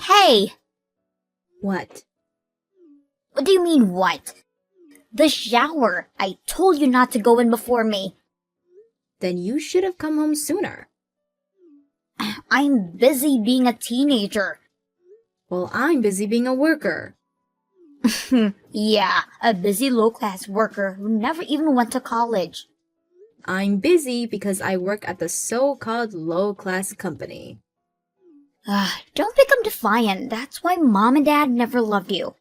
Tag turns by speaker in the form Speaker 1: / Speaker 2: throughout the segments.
Speaker 1: Hey!
Speaker 2: What?
Speaker 1: What do you mean, what? The shower! I told you not to go in before me.
Speaker 2: Then you should have come home sooner.
Speaker 1: I'm busy being a teenager.
Speaker 2: Well, I'm busy being a worker.
Speaker 1: Yeah, a busy low-class worker who never even went to college.
Speaker 2: I'm busy because I work at the so-called low-class company.
Speaker 1: Don't become defiant. That's why Mom and Dad never loved you.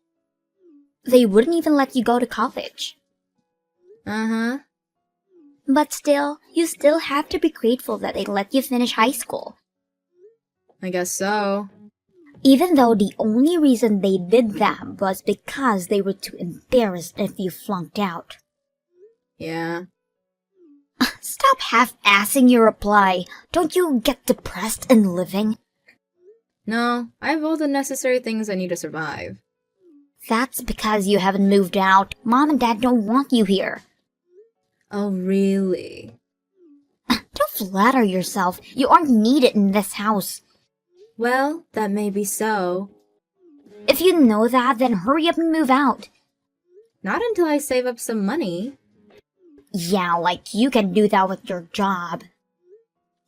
Speaker 1: They wouldn't even let you go to college.
Speaker 2: Uh-huh.
Speaker 1: But still, you still have to be grateful that they let you finish high school.
Speaker 2: I guess so.
Speaker 1: Even though the only reason they did that was because they were too embarrassed if you flunked out.
Speaker 2: Yeah.
Speaker 1: Stop half-assing your reply. Don't you get depressed in living?
Speaker 2: No, I have all the necessary things I need to survive.
Speaker 1: That's because you haven't moved out. Mom and Dad don't want you here.
Speaker 2: Oh, really?
Speaker 1: Don't flatter yourself. You aren't needed in this house.
Speaker 2: Well, that may be so.
Speaker 1: If you know that, then hurry up and move out.
Speaker 2: Not until I save up some money.
Speaker 1: Yeah, like you can do that with your job.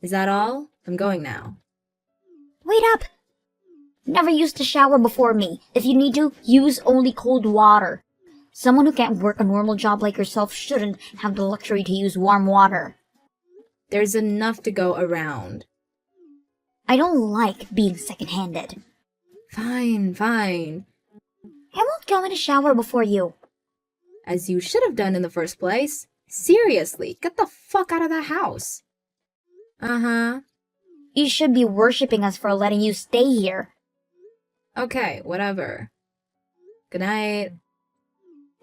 Speaker 2: Is that all? I'm going now.
Speaker 1: Wait up! Never used a shower before me. If you need to, use only cold water. Someone who can't work a normal job like yourself shouldn't have the luxury to use warm water.
Speaker 2: There's enough to go around.
Speaker 1: I don't like being second-handed.
Speaker 2: Fine, fine.
Speaker 1: I won't go in a shower before you.
Speaker 2: As you should have done in the first place. Seriously, get the fuck out of the house. Uh-huh.
Speaker 1: You should be worshipping us for letting you stay here.
Speaker 2: Okay, whatever. Good night.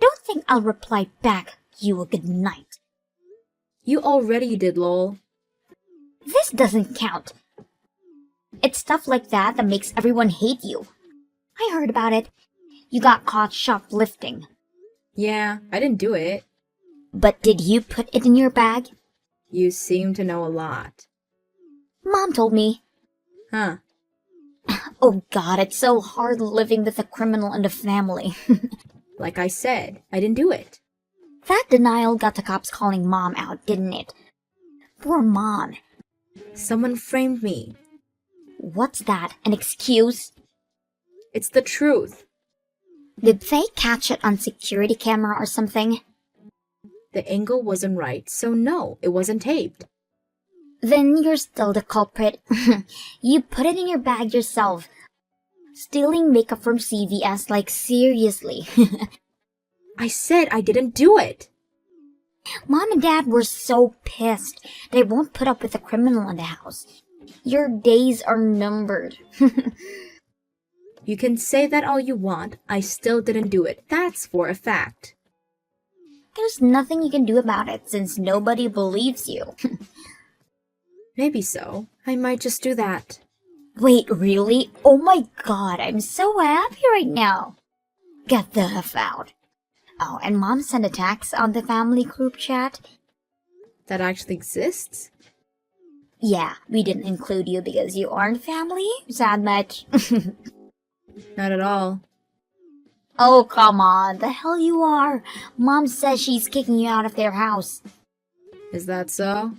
Speaker 1: Don't think I'll reply back, you a good night.
Speaker 2: You already did, lol.
Speaker 1: This doesn't count. It's stuff like that that makes everyone hate you. I heard about it. You got caught shoplifting.
Speaker 2: Yeah, I didn't do it.
Speaker 1: But did you put it in your bag?
Speaker 2: You seem to know a lot.
Speaker 1: Mom told me.
Speaker 2: Huh.
Speaker 1: Oh God, it's so hard living with a criminal in the family.
Speaker 2: Like I said, I didn't do it.
Speaker 1: That denial got the cops calling Mom out, didn't it? Poor Mom.
Speaker 2: Someone framed me.
Speaker 1: What's that, an excuse?
Speaker 2: It's the truth.
Speaker 1: Did they catch it on security camera or something?
Speaker 2: The angle wasn't right, so no, it wasn't taped.
Speaker 1: Then you're still the culprit. You put it in your bag yourself. Stealing makeup from CVS, like seriously.
Speaker 2: I said I didn't do it.
Speaker 1: Mom and Dad were so pissed. They won't put up with a criminal in the house. Your days are numbered.
Speaker 2: You can say that all you want, I still didn't do it. That's for a fact.
Speaker 1: There's nothing you can do about it since nobody believes you.
Speaker 2: Maybe so. I might just do that.
Speaker 1: Wait, really? Oh my God, I'm so happy right now. Get the F out. Oh, and Mom sent a text on the family group chat.
Speaker 2: That actually exists?
Speaker 1: Yeah, we didn't include you because you aren't family. Sad much?
Speaker 2: Not at all.
Speaker 1: Oh, come on. The hell you are. Mom says she's kicking you out of their house.
Speaker 2: Is that so?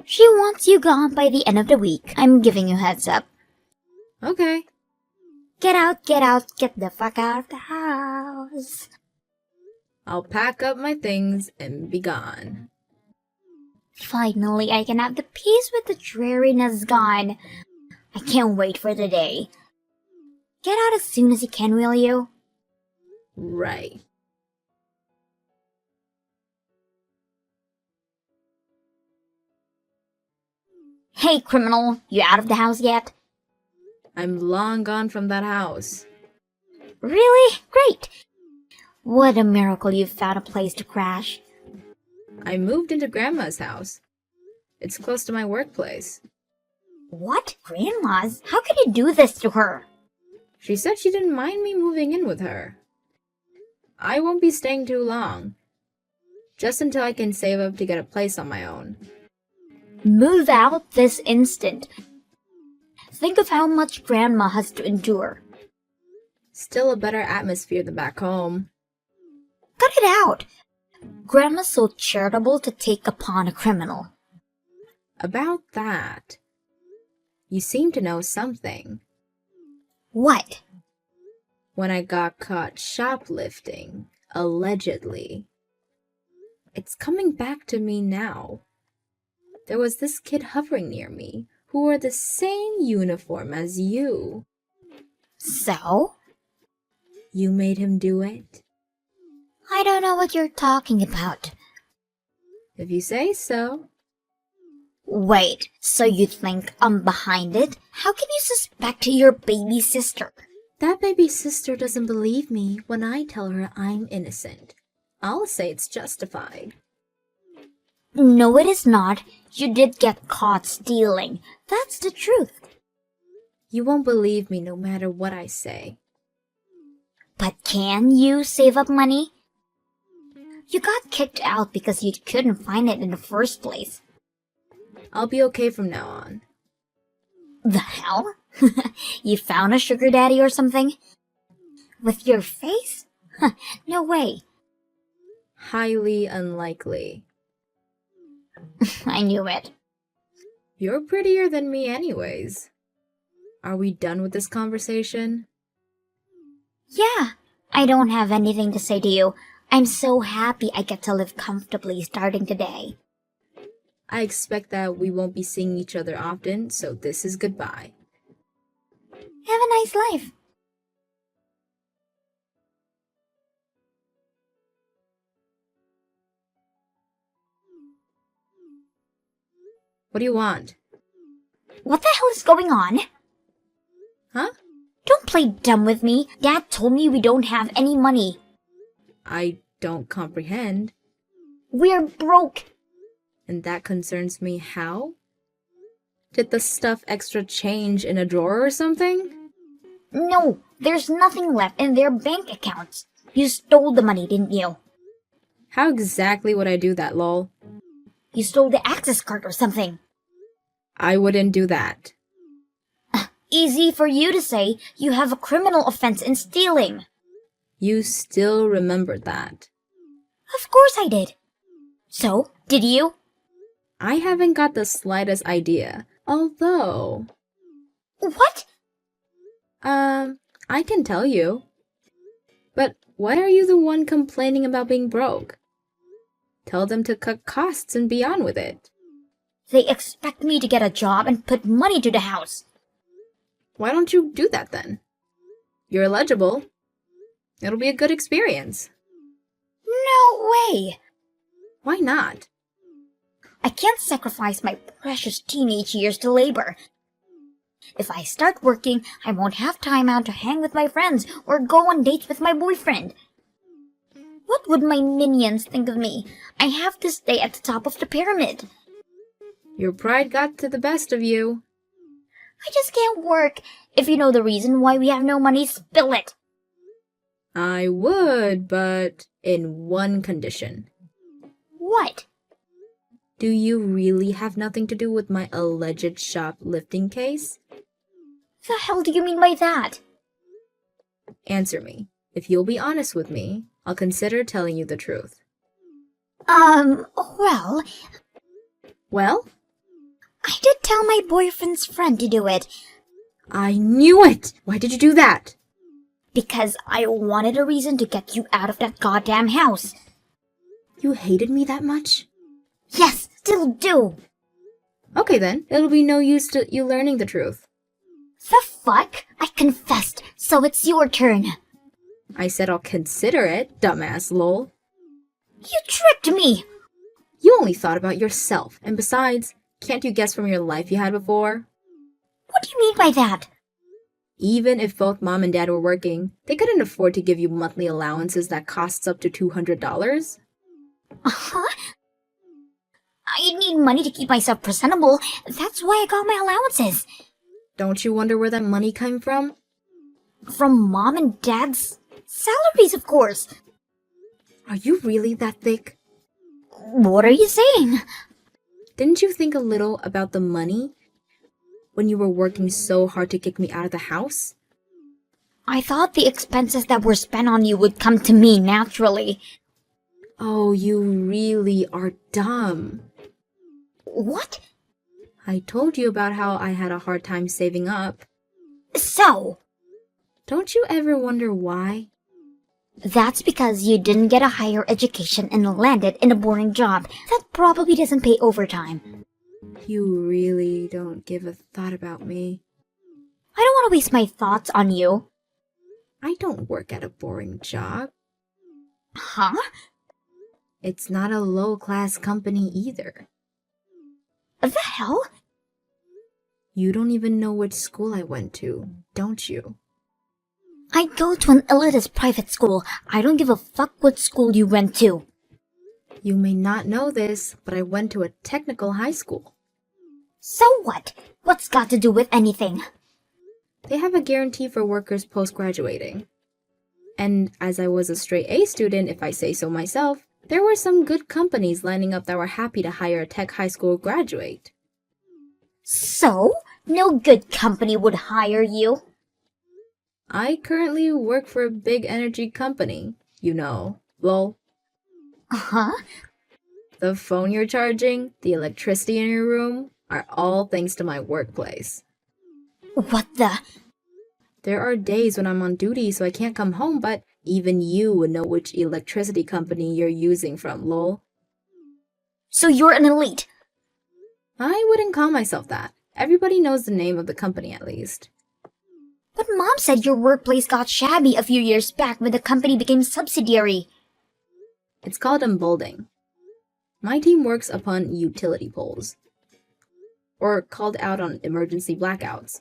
Speaker 1: She wants you gone by the end of the week. I'm giving you heads up.
Speaker 2: Okay.
Speaker 1: Get out, get the fuck out of the house.
Speaker 2: I'll pack up my things and be gone.
Speaker 1: Finally, I can have the peace with the dreariness gone. I can't wait for the day. Get out as soon as you can, will you?
Speaker 2: Right.
Speaker 1: Hey, criminal, you out of the house yet?
Speaker 2: I'm long gone from that house.
Speaker 1: Really? Great. What a miracle you've found a place to crash.
Speaker 2: I moved into Grandma's house. It's close to my workplace.
Speaker 1: What? Grandma's? How could you do this to her?
Speaker 2: She said she didn't mind me moving in with her. I won't be staying too long. Just until I can save up to get a place on my own.
Speaker 1: Move out this instant. Think of how much Grandma has to endure.
Speaker 2: Still a better atmosphere than back home.
Speaker 1: Cut it out! Grandma's so charitable to take upon a criminal.
Speaker 2: About that, you seem to know something.
Speaker 1: What?
Speaker 2: When I got caught shoplifting, allegedly. It's coming back to me now. There was this kid hovering near me who wore the same uniform as you.
Speaker 1: So?
Speaker 2: You made him do it?
Speaker 1: I don't know what you're talking about.
Speaker 2: If you say so.
Speaker 1: Wait, so you think I'm behind it? How can you suspect your baby sister?
Speaker 2: That baby sister doesn't believe me when I tell her I'm innocent. I'll say it's justified.
Speaker 1: No, it is not. You did get caught stealing. That's the truth.
Speaker 2: You won't believe me no matter what I say.
Speaker 1: But can you save up money? You got kicked out because you couldn't find it in the first place.
Speaker 2: I'll be okay from now on.
Speaker 1: The hell? You found a sugar daddy or something? With your face? No way.
Speaker 2: Highly unlikely.
Speaker 1: I knew it.
Speaker 2: You're prettier than me anyways. Are we done with this conversation?
Speaker 1: Yeah, I don't have anything to say to you. I'm so happy I get to live comfortably starting today.
Speaker 2: I expect that we won't be seeing each other often, so this is goodbye.
Speaker 1: Have a nice life.
Speaker 2: What do you want?
Speaker 1: What the hell is going on?
Speaker 2: Huh?
Speaker 1: Don't play dumb with me. Dad told me we don't have any money.
Speaker 2: I don't comprehend.
Speaker 1: We're broke.
Speaker 2: And that concerns me how? Did the stuff extra change in a drawer or something?
Speaker 1: No, there's nothing left in their bank accounts. You stole the money, didn't you?
Speaker 2: How exactly would I do that, lol?
Speaker 1: You stole the access card or something.
Speaker 2: I wouldn't do that.
Speaker 1: Easy for you to say. You have a criminal offense in stealing.
Speaker 2: You still remember that.
Speaker 1: Of course I did. So, did you?
Speaker 2: I haven't got the slightest idea, although...
Speaker 1: What?
Speaker 2: I can tell you. But why are you the one complaining about being broke? Tell them to cut costs and be on with it.
Speaker 1: They expect me to get a job and put money to the house.
Speaker 2: Why don't you do that then? You're eligible. It'll be a good experience.
Speaker 1: No way!
Speaker 2: Why not?
Speaker 1: I can't sacrifice my precious teenage years to labor. If I start working, I won't have time out to hang with my friends or go on dates with my boyfriend. What would my minions think of me? I have to stay at the top of the pyramid.
Speaker 2: Your pride got to the best of you.
Speaker 1: I just can't work. If you know the reason why we have no money, spill it.
Speaker 2: I would, but in one condition.
Speaker 1: What?
Speaker 2: Do you really have nothing to do with my alleged shoplifting case?
Speaker 1: The hell do you mean by that?
Speaker 2: Answer me. If you'll be honest with me, I'll consider telling you the truth.
Speaker 1: Well,
Speaker 2: Well?
Speaker 1: I did tell my boyfriend's friend to do it.
Speaker 2: I knew it! Why did you do that?
Speaker 1: Because I wanted a reason to get you out of that goddamn house.
Speaker 2: You hated me that much?
Speaker 1: Yes, still do.
Speaker 2: Okay then, it'll be no use to you learning the truth.
Speaker 1: The fuck? I confessed, so it's your turn.
Speaker 2: I said I'll consider it, dumbass lol.
Speaker 1: You tricked me.
Speaker 2: You only thought about yourself, and besides, can't you guess from your life you had before?
Speaker 1: What do you mean by that?
Speaker 2: Even if both mom and dad were working, they couldn't afford to give you monthly allowances that costs up to $200.
Speaker 1: Uh-huh. I need money to keep myself presentable. That's why I got my allowances.
Speaker 2: Don't you wonder where that money came from?
Speaker 1: From mom and dad's salaries, of course.
Speaker 2: Are you really that thick?
Speaker 1: What are you saying?
Speaker 2: Didn't you think a little about the money? when you were working so hard to kick me out of the house?
Speaker 1: I thought the expenses that were spent on you would come to me naturally.
Speaker 2: Oh, you really are dumb.
Speaker 1: What?
Speaker 2: I told you about how I had a hard time saving up.
Speaker 1: So,
Speaker 2: Don't you ever wonder why?
Speaker 1: that's because you didn't get a higher education and landed in a boring job that probably doesn't pay overtime.
Speaker 2: You really don't give a thought about me.
Speaker 1: I don't want to waste my thoughts on you.
Speaker 2: I don't work at a boring job.
Speaker 1: Huh?
Speaker 2: It's not a low-class company either.
Speaker 1: The hell?
Speaker 2: You don't even know which school I went to, don't you?
Speaker 1: I go to an elitist private school. I don't give a fuck what school you went to.
Speaker 2: You may not know this, but I went to a technical high school.
Speaker 1: So what? What's got to do with anything?
Speaker 2: They have a guarantee for workers post-graduating. And as I was a straight A student, if I say so myself, there were some good companies lining up that were happy to hire a tech high school graduate.
Speaker 1: So? No good company would hire you.
Speaker 2: I currently work for a big energy company, you know, lol.
Speaker 1: Huh?
Speaker 2: The phone you're charging, the electricity in your room, are all thanks to my workplace.
Speaker 1: What the?
Speaker 2: There are days when I'm on duty so I can't come home, but even you would know which electricity company you're using from, lol.
Speaker 1: So you're an elite.
Speaker 2: I wouldn't call myself that. Everybody knows the name of the company at least.
Speaker 1: But Mom said your workplace got shabby a few years back when the company became subsidiary.
Speaker 2: It's called emboldening. My team works upon utility poles, or called out on emergency blackouts.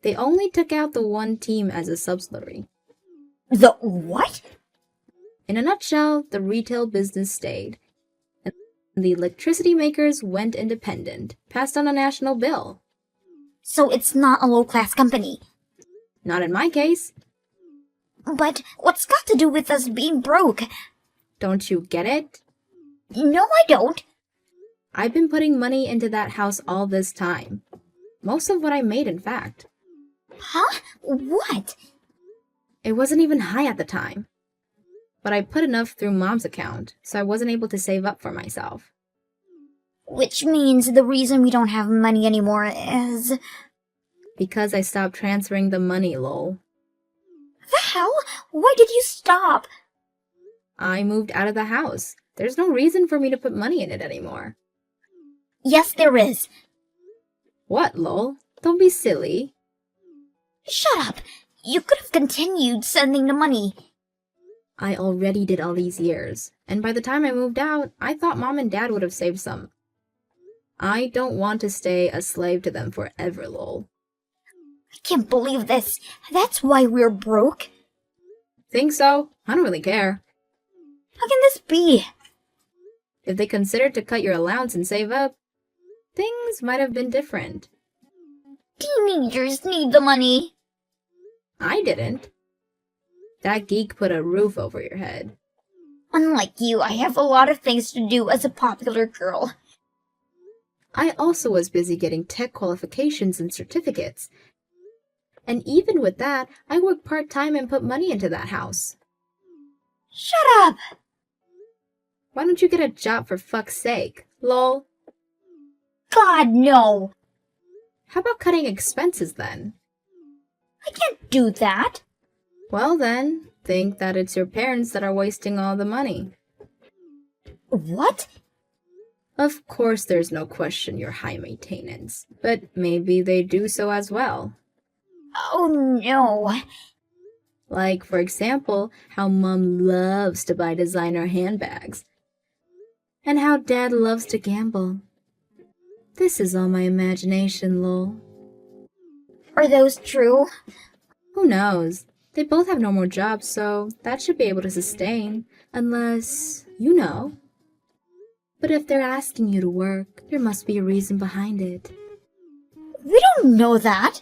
Speaker 2: They only took out the one team as a subsidiary.
Speaker 1: The what?
Speaker 2: In a nutshell, the retail business stayed, and the electricity makers went independent, passed on a national bill.
Speaker 1: So it's not a low-class company.
Speaker 2: Not in my case.
Speaker 1: But what's got to do with us being broke?
Speaker 2: Don't you get it?
Speaker 1: No, I don't.
Speaker 2: I've been putting money into that house all this time. Most of what I made, in fact.
Speaker 1: Huh? What?
Speaker 2: It wasn't even high at the time. But I put enough through Mom's account, so I wasn't able to save up for myself.
Speaker 1: Which means the reason we don't have money anymore is...
Speaker 2: Because I stopped transferring the money, lol.
Speaker 1: The hell? Why did you stop?
Speaker 2: I moved out of the house. There's no reason for me to put money in it anymore.
Speaker 1: Yes, there is.
Speaker 2: What, lol? Don't be silly.
Speaker 1: Shut up. You could have continued sending the money.
Speaker 2: I already did all these years, and by the time I moved out, I thought Mom and Dad would have saved some. I don't want to stay a slave to them forever, lol.
Speaker 1: I can't believe this. That's why we're broke.
Speaker 2: Think so? I don't really care.
Speaker 1: How can this be?
Speaker 2: If they considered to cut your allowance and save up, things might have been different.
Speaker 1: Teenagers need the money.
Speaker 2: I didn't. That geek put a roof over your head.
Speaker 1: Unlike you, I have a lot of things to do as a popular girl.
Speaker 2: I also was busy getting tech qualifications and certificates. And even with that, I worked part-time and put money into that house.
Speaker 1: Shut up!
Speaker 2: Why don't you get a job for fuck's sake? Lol.
Speaker 1: God, no!
Speaker 2: How about cutting expenses then?
Speaker 1: I can't do that.
Speaker 2: Well then, think that it's your parents that are wasting all the money.
Speaker 1: What?
Speaker 2: Of course there's no question you're high maintenance, but maybe they do so as well.
Speaker 1: Oh no.
Speaker 2: Like, for example, how Mom loves to buy designer handbags. And how Dad loves to gamble. This is all my imagination, lol.
Speaker 1: Are those true?
Speaker 2: Who knows? They both have normal jobs, so that should be able to sustain. Unless, you know. But if they're asking you to work, there must be a reason behind it.
Speaker 1: We don't know that.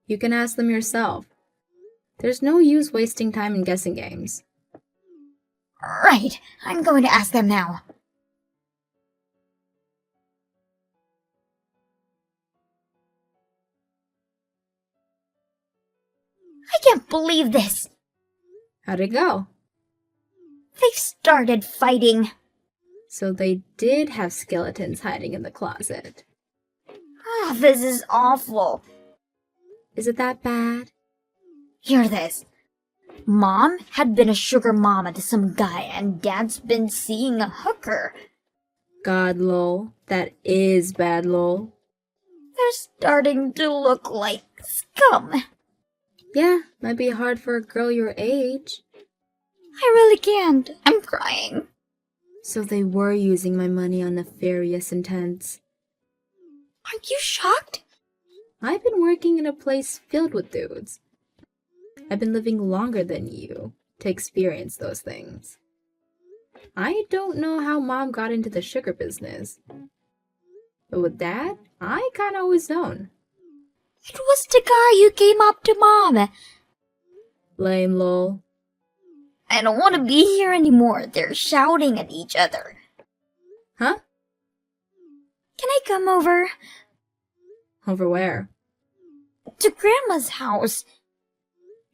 Speaker 2: You can ask them yourself. There's no use wasting time in guessing games.
Speaker 1: Right, I'm going to ask them now. can't believe this.
Speaker 2: How'd it go?
Speaker 1: They've started fighting.
Speaker 2: So they did have skeletons hiding in the closet.
Speaker 1: This is awful.
Speaker 2: Is it that bad?
Speaker 1: Hear this. Mom had been a sugar mama to some guy, and Dad's been seeing a hooker.
Speaker 2: God, lol. That is bad, lol.
Speaker 1: They're starting to look like scum.
Speaker 2: Yeah, might be hard for a girl your age.
Speaker 1: I really can't. I'm crying.
Speaker 2: So they were using my money on nefarious intents.
Speaker 1: Aren't you shocked?
Speaker 2: I've been working in a place filled with dudes. I've been living longer than you to experience those things. I don't know how Mom got into the sugar business. But with Dad, I kinda always known.
Speaker 1: It was the guy who came up to Mom.
Speaker 2: Lame, lol.
Speaker 1: I don't want to be here anymore. They're shouting at each other.
Speaker 2: Huh?
Speaker 1: Can I come over?
Speaker 2: Over where?
Speaker 1: To Grandma's house.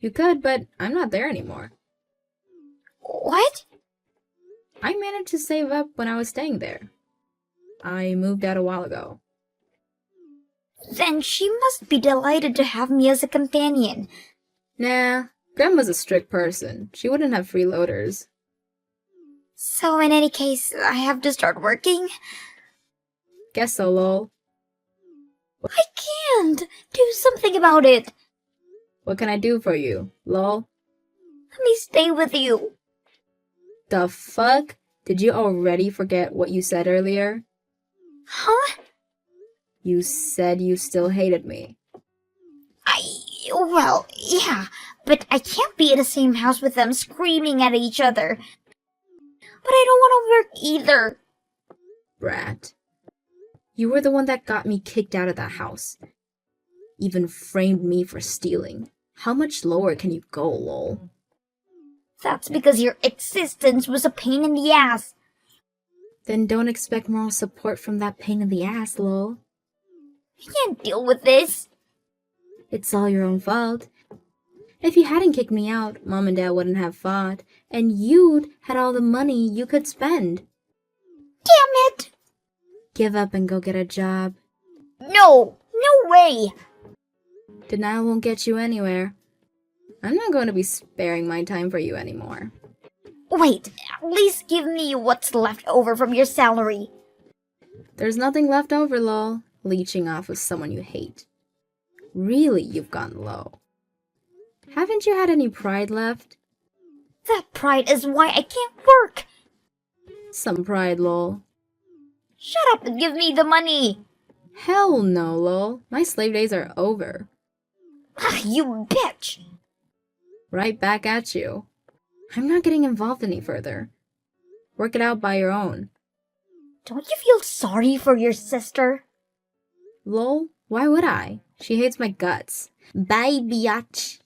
Speaker 2: You could, but I'm not there anymore.
Speaker 1: What?
Speaker 2: I managed to save up when I was staying there. I moved out a while ago.
Speaker 1: Then she must be delighted to have me as a companion.
Speaker 2: Nah, Grandma's a strict person. She wouldn't have freeloaders.
Speaker 1: So in any case, I have to start working?
Speaker 2: Guess so, lol.
Speaker 1: I can't. Do something about it.
Speaker 2: What can I do for you, lol?
Speaker 1: Let me stay with you.
Speaker 2: The fuck? Did you already forget what you said earlier?
Speaker 1: Huh?
Speaker 2: You said you still hated me.
Speaker 1: Well, yeah, but I can't be in the same house with them screaming at each other. But I don't want to work either.
Speaker 2: Brat. You were the one that got me kicked out of that house. Even framed me for stealing. How much lower can you go, lol?
Speaker 1: That's because your existence was a pain in the ass.
Speaker 2: Then don't expect moral support from that pain in the ass, lol.
Speaker 1: I can't deal with this.
Speaker 2: It's all your own fault. If you hadn't kicked me out, Mom and Dad wouldn't have fought, and you'd had all the money you could spend.
Speaker 1: Damn it!
Speaker 2: Give up and go get a job.
Speaker 1: No way!
Speaker 2: Denial won't get you anywhere. I'm not going to be sparing my time for you anymore.
Speaker 1: Wait, at least give me what's left over from your salary.
Speaker 2: There's nothing left over, lol. Leeching off of someone you hate. Really, you've gone low. Haven't you had any pride left?
Speaker 1: That pride is why I can't work.
Speaker 2: Some pride, lol.
Speaker 1: Shut up and give me the money.
Speaker 2: Hell no, lol. My slave days are over.
Speaker 1: You bitch.
Speaker 2: Right back at you. I'm not getting involved any further. Work it out by your own.
Speaker 1: Don't you feel sorry for your sister?
Speaker 2: Lol, why would I? She hates my guts. Bye, biatch.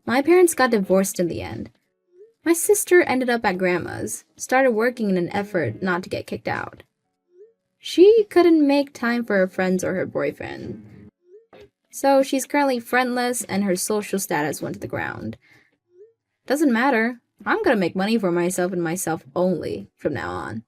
Speaker 2: My parents got divorced in the end. My sister ended up at Grandma's, started working in an effort not to get kicked out. She couldn't make time for her friends or her boyfriend. So she's currently friendless and her social status went to the ground. Doesn't matter. I'm gonna make money for myself and myself only from now on.